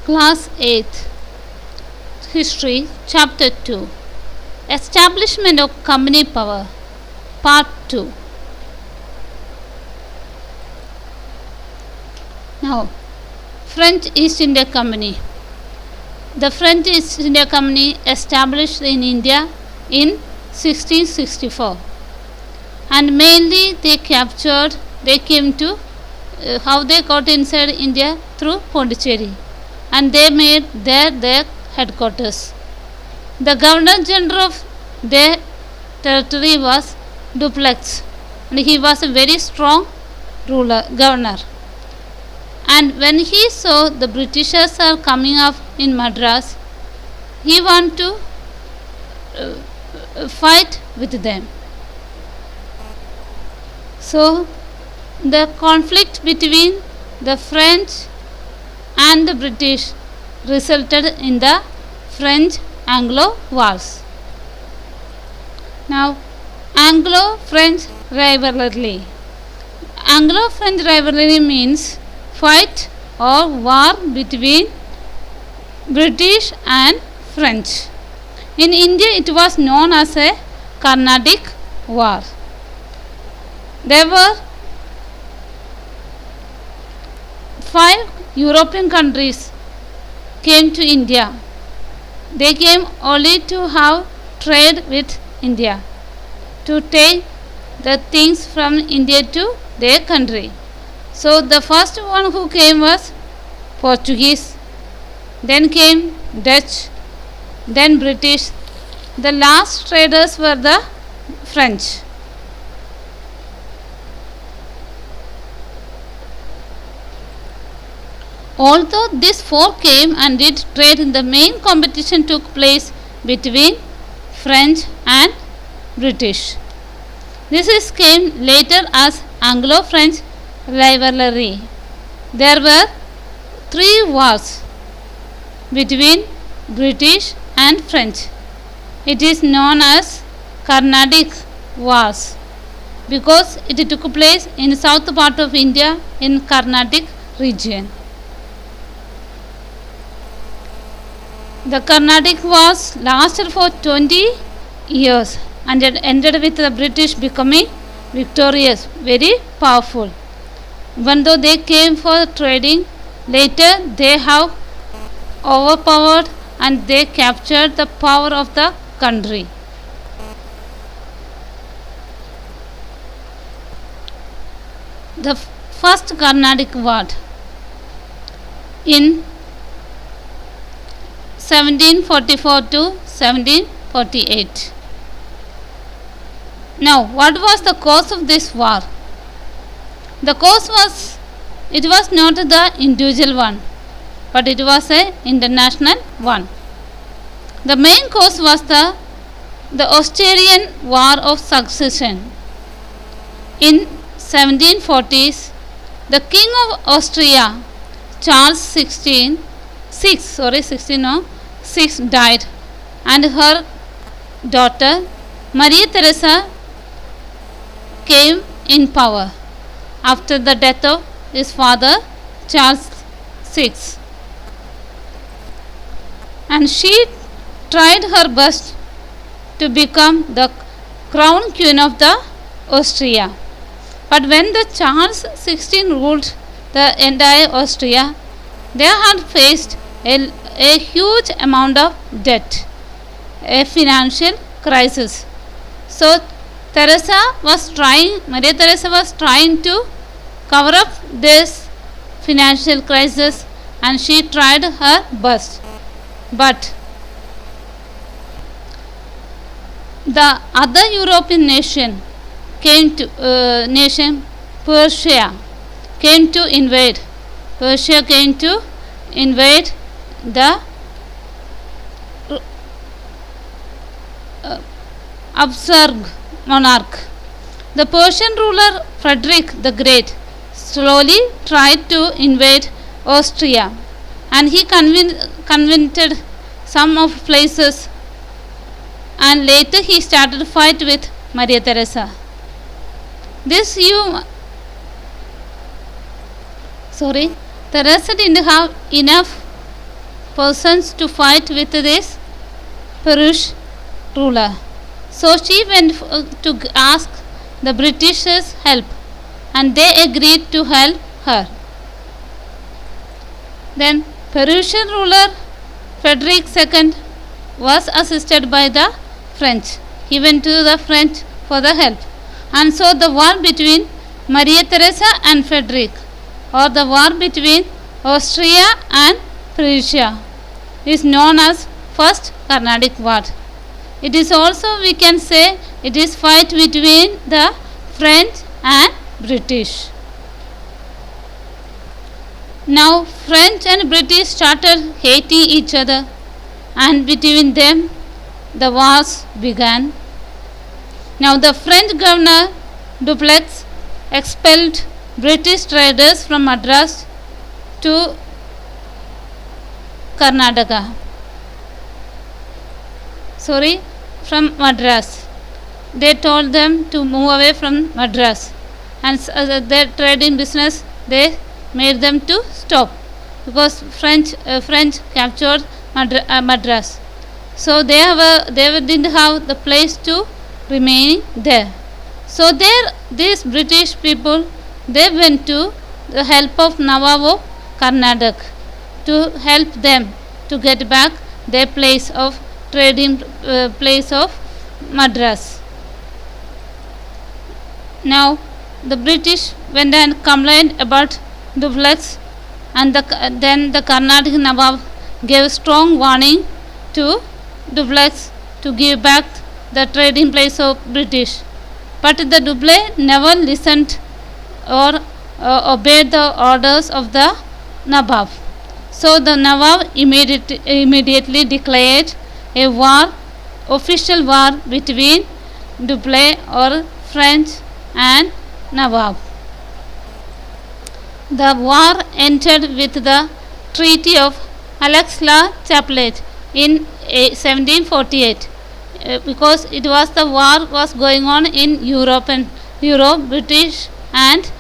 Class 8 History Chapter 2 Establishment of Company Power Part 2. Now, French East India Company. The French East India Company established in India in 1664, and mainly they came to how they got inside India through Pondicherry, and they made there their headquarters. The Governor General of their territory was Dupleix, and he was a very strong governor. And when he saw the Britishers are coming up in Madras, he wanted to fight with them. So the conflict between the French and the British resulted in the French-Anglo Wars. Now, Anglo-French rivalry. Anglo-French rivalry means fight or war between British and French. In India, it was known as a Carnatic War. There were 5 European countries came to India. They came only to have trade with India, to take the things from India to their country. So the first one who came was Portuguese, then came Dutch, then British. The last traders were the French. Although these 4 came and did trade, the main competition took place between French and British. This came later as Anglo-French rivalry. There were 3 wars between British and French. It is known as Carnatic Wars because it took place in the south part of India in Carnatic region. The Carnatic Wars lasted for 20 years and it ended with the British becoming victorious, very powerful. Even though they came for trading, later they have overpowered and they captured the power of the country. The first Carnatic War in 1744 to 1748. Now, what was the cause of this war? The cause was not the individual one, but it was an international one. The main cause was the Austrian War of Succession. In 1740s, the King of Austria, Charles 6 died, and her daughter Maria Theresa came in power after the death of his father Charles VI, and she tried her best to become the crown queen of the Austria. But when the Charles XVI ruled the entire Austria, they had faced a huge amount of debt, a financial crisis. So Maria Theresa was trying to cover up this financial crisis, and she tried her best. But the other European nation Persia came to invade. Persia came to invade the Habsburg monarch. The Persian ruler Frederick the Great slowly tried to invade Austria, and he convinced some of places, and later he started fight with Maria Theresa. Teresa didn't have enough persons to fight with this Perush ruler. So she went to ask the Britishers help, and they agreed to help her. Then Perusian ruler Frederick II was assisted by the French. He went to the French for the help. And so the war between Maria Theresa and Frederick, or the war between Austria and Prussia, is known as First Carnatic War. It is also, we can say, it is fight between the French and British. Now French and British started hating each other, and between them the wars began. Now the French governor Dupleix expelled British traders from Madras to Karnataka. From Madras. They told them to move away from Madras, and their trading business they made them to stop, because French captured Madras. So they didn't have the place to remain there. So these British people, they went to the help of Nawab of Karnataka to help them to get back their place of trading place of Madras. Now the British went and complained about Dupleix, and then the Carnatic Nawab gave strong warning to Dupleix to give back the trading place of British. But the Dupleix never listened or obeyed the orders of the Nawab. So the Nawab immediately declared a war, official war between Dupleix or French and Nawab. The war ended with the Treaty of Aix-la-Chapelle in 1748, because it was the war was going on in Europe, British and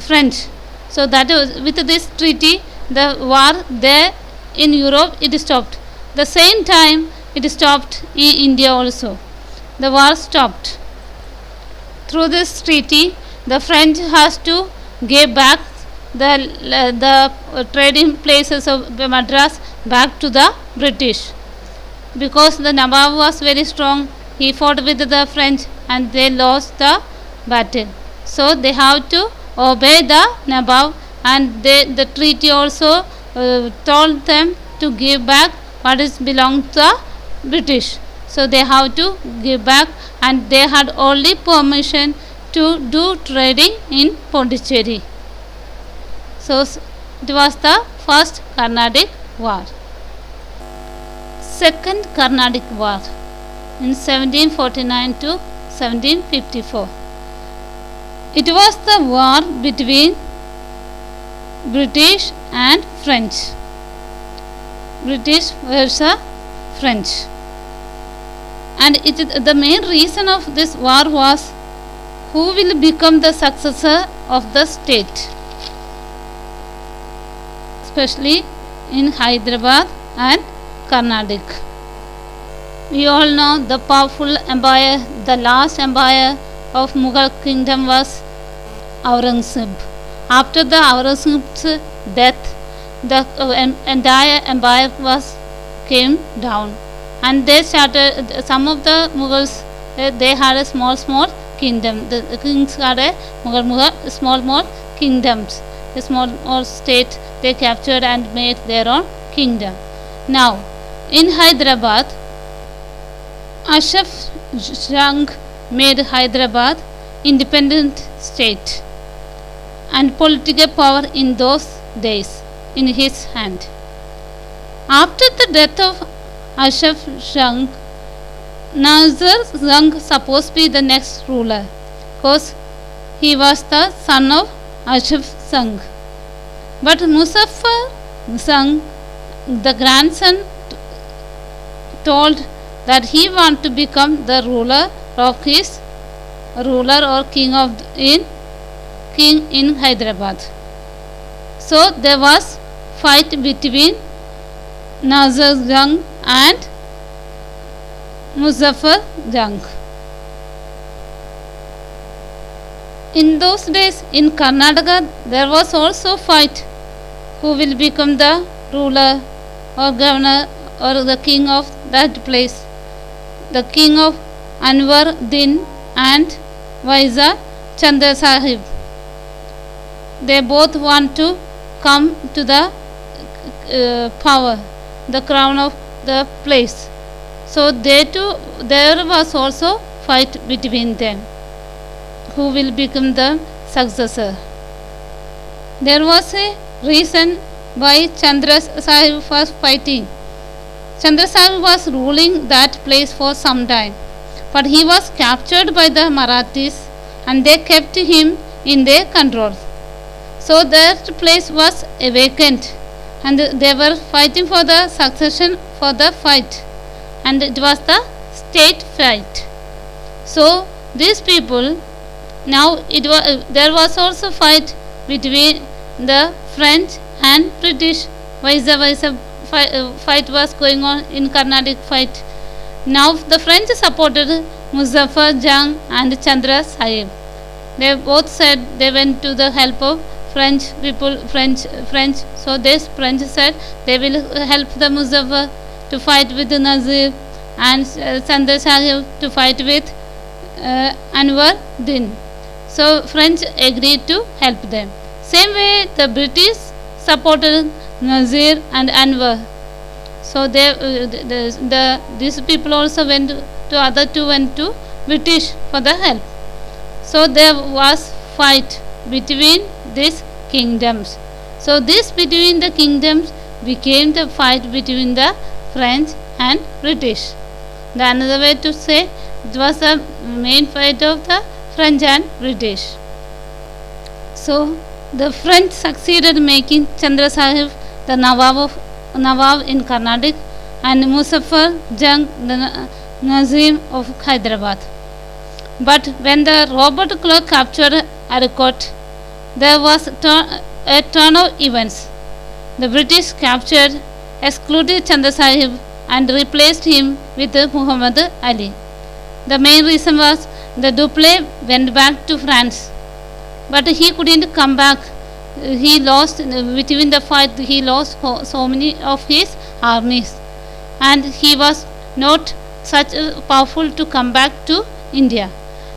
French. So that was, with this treaty, the war there in Europe it stopped. The same time it stopped in India also. The war stopped. Through this treaty, the French has to give back the trading places of Madras back to the British, because the Nawab was very strong. He fought with the French and they lost the battle. So they have to obey the Nawab, and the treaty also told them to give back what is belonged to the British. So they have to give back, and they had only permission to do trading in Pondicherry. So it was the first Carnatic War. Second Carnatic War in 1749 to 1754. It was the war between British and French. British versus French. And the main reason of this war was who will become the successor of the state, especially in Hyderabad and Carnatic. We all know the powerful empire, the last empire of Mughal kingdom was Aurangzeb. After the Aurangzeb's death, the entire empire came down, and they started, some of the Mughals, they had a small kingdom. The kings had a small kingdoms, a small state they captured and made their own kingdom. Now in Hyderabad, Ashraf Jung made Hyderabad independent state, and political power in those days in his hand. After the death of Ashraf Jung, Nazar Jung supposed to be the next ruler, because he was the son of Ashraf Jung. But Muzaffar Jung, the grandson, told that he wanted to become the ruler or king in Hyderabad. So there was fight between Nazir Jung and Muzaffar Jung. In those days in Karnataka there was also fight who will become the ruler or governor or the king of that place. The king of Anwar Din and Vaisa Chandra Sahib. They both want to come to the power, the crown of the place. So there was also fight between them. Who will become the successor? There was a reason why Chandra Sahib was fighting. Chandra Sahib was ruling that place for some time, but he was captured by the Marathis and they kept him in their control. So that place was vacant and they were fighting for the succession for the fight, and it was the state fight. So these people, now there was also fight between the French and British. Vice versa fight was going on in Carnatic fight. Now the French supported Muzaffar Jung and Chandra Sahib. They both said they went to the help of French people. French. So this French said they will help the Muzaffar to fight with the Nazir and Chandra Sahib to fight with Anwar Din. So French agreed to help them. Same way the British supported Nazir and Anwar. So these people also went to other two went to British for the help. So there was fight between these kingdoms. So this between the kingdoms became the fight between the French and British. The another way to say it was the main fight of the French and British. So the French succeeded making Chandra Sahib the Nawab in Carnatic and Muzaffar Jung the Nazim of Hyderabad. But when the Robert Clark captured Arcot, there was a turn of events. The British captured, excluded Chandra Sahib and replaced him with Muhammad Ali. The main reason was the Dupleix went back to France, but he couldn't come back. He lost between the fight. He lost so many of his armies, and he was not such powerful to come back to India.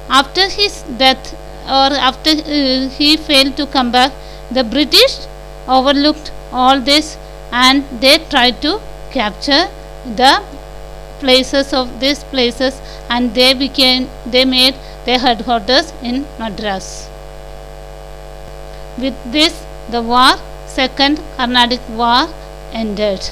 After his death, or after he failed to come back, the British overlooked all this and they tried to capture the places of these places, and they made their headquarters in Madras. With this, the war, Second Carnatic War, ended.